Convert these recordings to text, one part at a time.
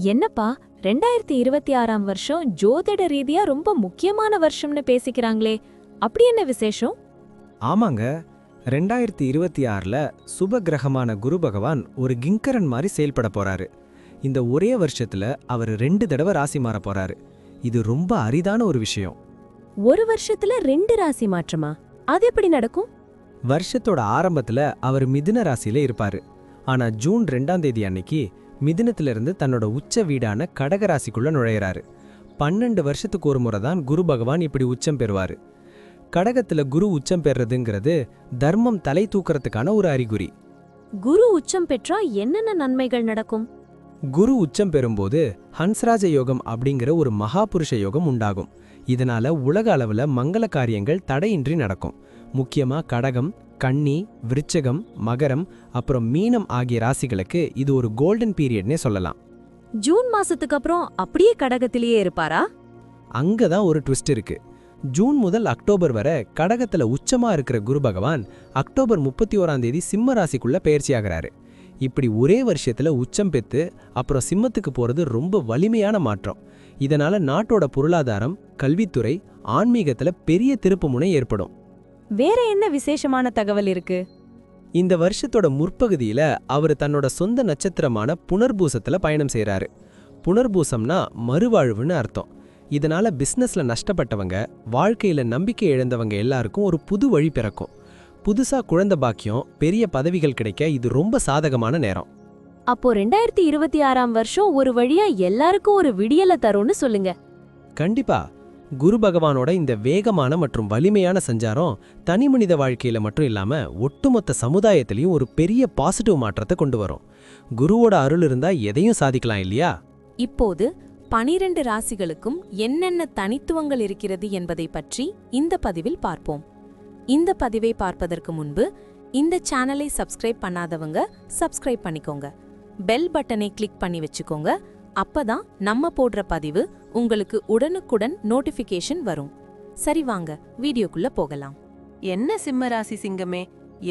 என்னப்பா 2026ஆம் வருஷம் ஜோதிட ரீதியா ரொம்ப முக்கியமான வருஷம்னு பேசிக்கிறாங்களே, அப்படி என்ன விசேஷம்? ஆமாங்க. 2026ல சுப கிரகமான குரு பகவான் ஒரு கிங்கரன் மாதிரி செயல்பட போறாரு. இந்த ஒரே வருஷத்துல அவர் 2 தடவை ராசி மாற போறாரு. இது ரொம்ப அரிதான ஒரு விஷயம். ஒரு வருஷத்துல 2 ராசி மாற்றமா? அது எப்படி நடக்கும்? வருஷத்தோட ஆரம்பத்துல அவர் மிதுன ராசியில இருப்பாரு. ஆனா ஜூன் 2ஆம் தேதி அன்னைக்கு மிதுனத்திலிருந்து தன்னோட உச்ச வீடான கடக ராசிக்குள்ள நுழையிறாரு. 12 வருஷத்துக்கு ஒரு முறை தான் குரு பகவான் இப்படி உச்சம் பெறுவாரு. கடகத்துல குரு உச்சம் பெறதுங்கிறது தர்மம் தலை தூக்கறதுக்கான ஒரு அறிகுறி. குரு உச்சம் பெற்றா என்னென்ன நன்மைகள் நடக்கும்? குரு உச்சம் பெறும்போது ஹன்ஸ்ராஜ யோகம் அப்படிங்கிற ஒரு மகாபுருஷ யோகம் உண்டாகும். இதனால உலக அளவுல மங்கள காரியங்கள் தடையின்றி நடக்கும். முக்கியமா கடகம், கன்னி, விருச்சகம், மகரம் அப்புறம் மீனம் ஆகிய ராசிகளுக்கு இது ஒரு கோல்டன் பீரியட்னே சொல்லலாம். ஜூன் மாசத்துக்கு அப்புறம் அப்படியே கடகத்திலேயே இருப்பாரா? அங்கதான் ஒரு ட்விஸ்ட் இருக்கு. ஜூன் முதல் அக்டோபர் வரை கடகத்துல உச்சமா இருக்கிற குரு பகவான் அக்டோபர் 31ஆம் தேதி சிம்ம ராசிக்குள்ள பெயர்ச்சியாகிறாரு. இப்படி ஒரே வருஷத்துல உச்சம் பெத்து அப்புறம் சிம்மத்துக்கு போறது ரொம்ப வலிமையான மாற்றம். இதனால நாட்டோட பொருளாதாரம், கல்வித்துறை, ஆன்மீகத்துல பெரிய திருப்புமுனை ஏற்படும். வேற என்ன விசேஷமான தகவல் இருக்கு? இந்த வருஷத்தோட முற்பகுதியில அவர் தன்னோட சொந்த நட்சத்திரமான புனர்பூசத்துல பயணம் செய்றாரு. புனர்பூசம்னா மறுவாழ்வுன்னு அர்த்தம். இதனால பிசினஸ்ல நஷ்டப்பட்டவங்க, வாழ்க்கையில நம்பிக்கை இழந்தவங்க எல்லாருக்கும் ஒரு புது வழி பிறக்கும். புதுசா குழந்தை பாக்கியம், பெரிய பதவிகள் கிடைக்க இது ரொம்ப சாதகமான நேரம். அப்போ 2026ஆம் வருஷம் ஒரு வழியா எல்லாருக்கும் ஒரு விடியல தரும்னு சொல்லுங்க. கண்டிப்பா. குரு பகவானோட இந்த வேகமான மற்றும் வலிமையான சஞ்சாரம் தனிமனித வாழ்க்கையில மட்டும் இல்லாம ஒட்டுமொத்த சமுதாயத்திலையும் ஒரு பெரிய பாசிட்டிவ் மாற்றத்தை கொண்டு வரும். குருவோட அருள் இருந்தா எதையும் சாதிக்கலாம் இல்லையா? இப்போது 12 ராசிகளுக்கும் என்னென்ன தனித்துவங்கள் இருக்கிறது என்பதை பற்றி இந்த பதிவில் பார்ப்போம். இந்த பதிவை பார்ப்பதற்கு முன்பு இந்த சேனலை சப்ஸ்கிரைப் பண்ணாதவங்க சப்ஸ்கிரைப் பண்ணிக்கோங்க. பெல் பட்டனை கிளிக் பண்ணி வச்சுக்கோங்க. அப்பதான் நம்ம போடுற பதிவு உங்களுக்கு உடனுக்குடன் நோட்டிஃபிகேஷன் வரும். சரி, வாங்க வீடியோக்குள்ள போகலாம். என்ன சிம்ம ராசி சிங்கமே,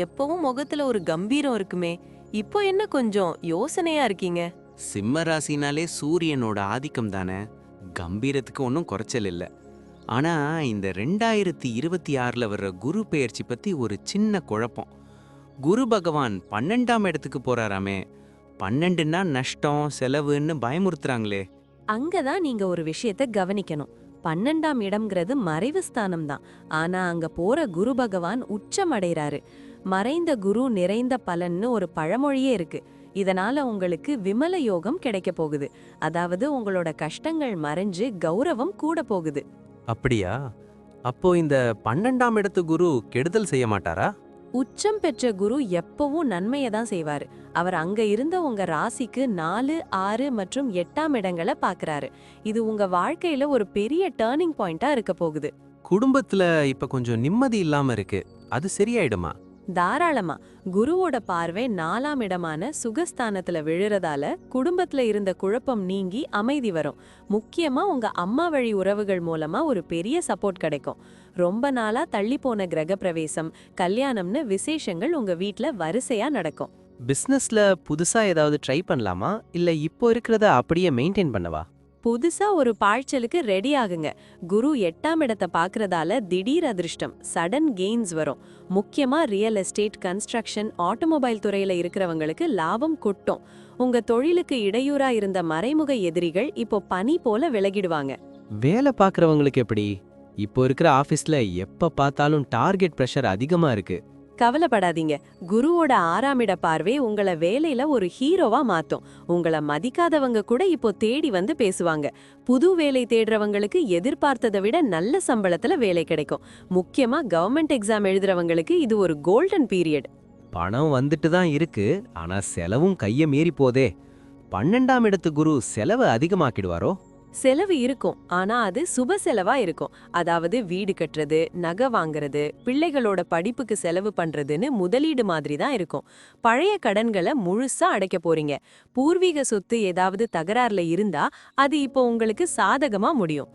எப்பவும் முகத்துல ஒரு கம்பீரம் இருக்குமே, இப்போ என்ன கொஞ்சம் யோசனையா இருக்கீங்க? சிம்ம ராசினாலே சூரியனோட ஆதிக்கம் தானே, கம்பீரத்துக்கு ஒன்றும் குறைச்சல் இல்லை. ஆனா இந்த 2026ல வர்ற குரு பெயர்ச்சி பத்தி ஒரு சின்ன குழப்பம். குரு பகவான் 12ஆம் இடத்துக்கு போறாராமே. 12ன்னா நஷ்டம், செலவுன்னு பயமுறுத்துறாங்களே. அங்கதான் நீங்க ஒரு விஷயத்த கவனிக்கணும். 12ஆம் இடம்ங்கிறது மறைவு ஸ்தானம் தான். ஆனா அங்க போற குரு பகவான் உச்சம் அடைறாரு. மறைந்த குரு நிறைந்த பலன்னு ஒரு பழமொழியே இருக்கு. இதனால உங்களுக்கு விமல யோகம் கிடைக்க போகுது. அதாவது உங்களோட கஷ்டங்கள் மறைஞ்சு கௌரவம் கூட போகுது. அப்படியா? அப்போ இந்த 12ஆம் இடத்து குரு கெடுதல் செய்ய மாட்டாரா? உச்சம் பெற்ற குரு எப்பவும் நன்மையை தான் செய்வாரு. அவர் அங்க இருந்த உங்க ராசிக்கு 4, 6 மற்றும் 8ஆம் இடங்களை பாக்குறாரு. இது உங்க வாழ்க்கையில ஒரு பெரிய டர்னிங் பாயிண்டா இருக்க போகுது. குடும்பத்துல இப்ப கொஞ்சம் நிம்மதி இல்லாம இருக்கு, அது சரியாயிடுமா? தாராளமா. குருவோட பார்வை 4ஆம் இடமான சுகஸ்தானத்துல விழுறதால குடும்பத்துல இருந்த குழப்பம் நீங்கி அமைதி வரும். முக்கியமா உங்க அம்மா வழி உறவுகள் மூலமா ஒரு பெரிய சப்போர்ட் கிடைக்கும். ரொம்ப நாளா தள்ளி போன கிரக பிரவேசம், கல்யாணம்னு விசேஷங்கள் உங்க வீட்ல வரிசையா நடக்கும். பிசினஸ்ல புதுசா ஏதாவது ட்ரை பண்ணலாமா, இல்ல இப்போ இருக்கிறத அப்படியே மெயின்டைன் பண்ணவா? புதுசா ஒரு பாய்ச்சலுக்கு ரெடி ஆகுங்க. குரு 8ஆம் இடத்தை பாக்குறதால திடீர் அதிர்ஷ்டம், சடன் கெயின்ஸ் வரும். முக்கியமா ரியல் எஸ்டேட், கன்ஸ்ட்ரக்ஷன், ஆட்டோமொபைல் துறையில இருக்கிறவங்களுக்கு லாபம் கொட்டும். உங்க தொழிலுக்கு இடையூறா இருந்த மறைமுக எதிரிகள் இப்போ பனி போல விலகிடுவாங்க. வேலை பார்க்கறவங்களுக்கு எப்படி? இப்போ இருக்கிற ஆபீஸ்ல எப்ப பார்த்தாலும் டார்கெட் பிரஷர் அதிகமா இருக்கு. கவலைப்படாதீங்க. குருவோட 6ஆம் இட பார்வை உங்களை வேலையில ஒரு ஹீரோவா மாத்தும். உங்களை மதிக்காதவங்க கூட இப்போ தேடி வந்து பேசுவாங்க. புது வேலை தேடுறவங்களுக்கு எதிர்பார்த்ததை விட நல்ல சம்பளத்துல வேலை கிடைக்கும். முக்கியமா கவர்மெண்ட் எக்ஸாம் எழுதுறவங்களுக்கு இது ஒரு கோல்டன் பீரியட். பணம் வந்துட்டு தான் இருக்கு, ஆனா செலவும் கைய மீறி போதே. 12ஆம் இடத்து குரு செலவு அதிகமாக்கிடுவாரோ? செலவு இருக்கும், ஆனா அது சுப செலவா இருக்கும். அதாவது வீடு கட்டுறது, நகை வாங்குறது, பிள்ளைகளோட படிப்புக்கு செலவு பண்றதுன்னு முதலீடு மாதிரி தான் இருக்கும். பழைய கடன்களை முழுசா அடைக்க போறீங்க. பூர்வீக சொத்து ஏதாவது தகராறுல இருந்தா அது இப்போ உங்களுக்கு சாதகமா முடியும்.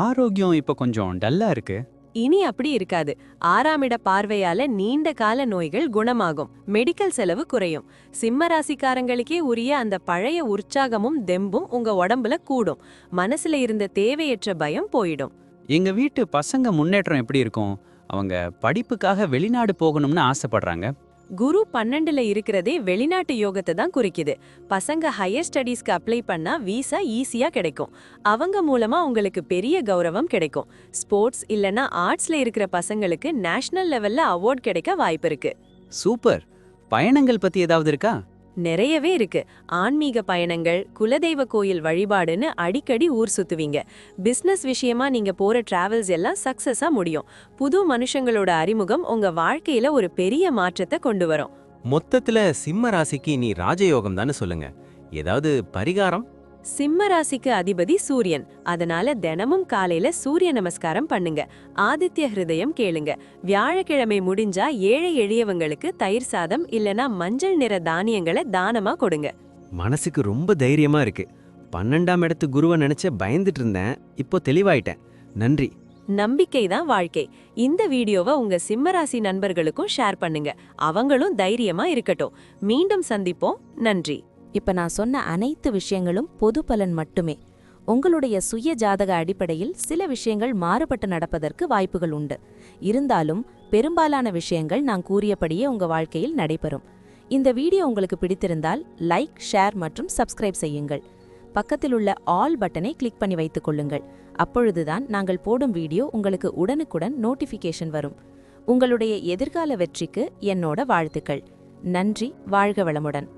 ஆரோக்கியம் இப்ப கொஞ்சம் டல்லா இருக்கு. இனி அப்படி இருக்காது. 6ஆம் இட பார்வையால நீண்ட கால நோய்கள் குணமாகும், மெடிக்கல் செலவு குறையும். சிம்ம ராசிக்காரங்களுக்கே உரிய அந்த பழைய உற்சாகமும் தெம்பும் உங்க உடம்புல கூடும். மனசுல இருந்த தேவையற்ற பயம் போயிடும். எங்க வீட்டு பசங்க முன்னேற்றம் எப்படி இருக்கும்? அவங்க படிப்புக்காக வெளிநாடு போகணும்னு ஆசைப்படுறாங்க. குரு 12ல இருக்கிறதே வெளிநாட்டு யோகத்தை தான் குறிக்குது. பசங்க ஹையர் ஸ்டடீஸ்க்கு அப்ளை பண்ணா வீசா ஈஸியா கிடைக்கும். அவங்க மூலமா உங்களுக்கு பெரிய கௌரவம் கிடைக்கும். ஸ்போர்ட்ஸ் இல்லனா ஆர்ட்ஸ்ல இருக்கிற பசங்களுக்கு நேஷனல் லெவல்ல அவார்ட் கிடைக்க வாய்ப்பு இருக்கு. சூப்பர். பயணங்கள் பத்தி ஏதாவது இருக்கா? நிறையவே இருக்கு. ஆன்மீக பயணங்கள், குலதெய்வ கோயில் வழிபாடுன்னு அடிக்கடி ஊர் சுத்துவீங்க. பிசினஸ் விஷயமா நீங்க போற டிராவல்ஸ் எல்லாம் சக்சஸா முடியும். புது மனுஷங்களோட அறிமுகம் உங்க வாழ்க்கையில ஒரு பெரிய மாற்றத்தை கொண்டு வரும். மொத்தத்துல சிம்ம ராசிக்கு நீ ராஜயோகம் தானே சொல்லுங்க. ஏதாவது பரிகாரம்? சிம்ம ராசிக்கு அதிபதி சூரியன். அதனால தினமும் காலையில சூரிய நமஸ்காரம் பண்ணுங்க. ஆதித்ய ஹிருதயம் கேளுங்க. வியாழக்கிழமை முடிஞ்சா ஏழை எளியவங்களுக்கு தயிர் சாதம் இல்லனா மஞ்சள் நிற தானியங்களை தானமா கொடுங்க. மனசுக்கு ரொம்ப தைரியமா இருக்கு. 12ஆம் இடத்து குருவை நினைச்ச பயந்துட்டு இருந்தேன். இப்போ தெளிவாயிட்டேன். நன்றி. நம்பிக்கை தான் வாழ்க்கை. இந்த வீடியோவை உங்க சிம்மராசி நண்பர்களுக்கும் ஷேர் பண்ணுங்க. அவங்களும் தைரியமா இருக்கட்டும். மீண்டும் சந்திப்போம். நன்றி. இப்ப நான் சொன்ன அனைத்து விஷயங்களும் பொது பலன் மட்டுமே. உங்களுடைய சுய ஜாதக அடிப்படையில் சில விஷயங்கள் மாறுபட்டு நடப்பதற்கு வாய்ப்புகள் உண்டு. இருந்தாலும் பெரும்பாலான விஷயங்கள் நான் கூறியபடியே உங்க வாழ்க்கையில் நடைபெறும். இந்த வீடியோ உங்களுக்கு பிடித்திருந்தால் லைக், ஷேர் மற்றும் சப்ஸ்கிரைப் செய்யுங்கள். பக்கத்தில் உள்ள ஆல் பட்டனை கிளிக் பண்ணி வைத்துக் கொள்ளுங்கள். அப்பொழுதுதான் நாங்கள் போடும் வீடியோ உங்களுக்கு உடனுக்குடன் நோட்டிஃபிகேஷன் வரும். உங்களுடைய எதிர்கால வெற்றிக்கு என்னோட வாழ்த்துக்கள். நன்றி. வாழ்க வளமுடன்.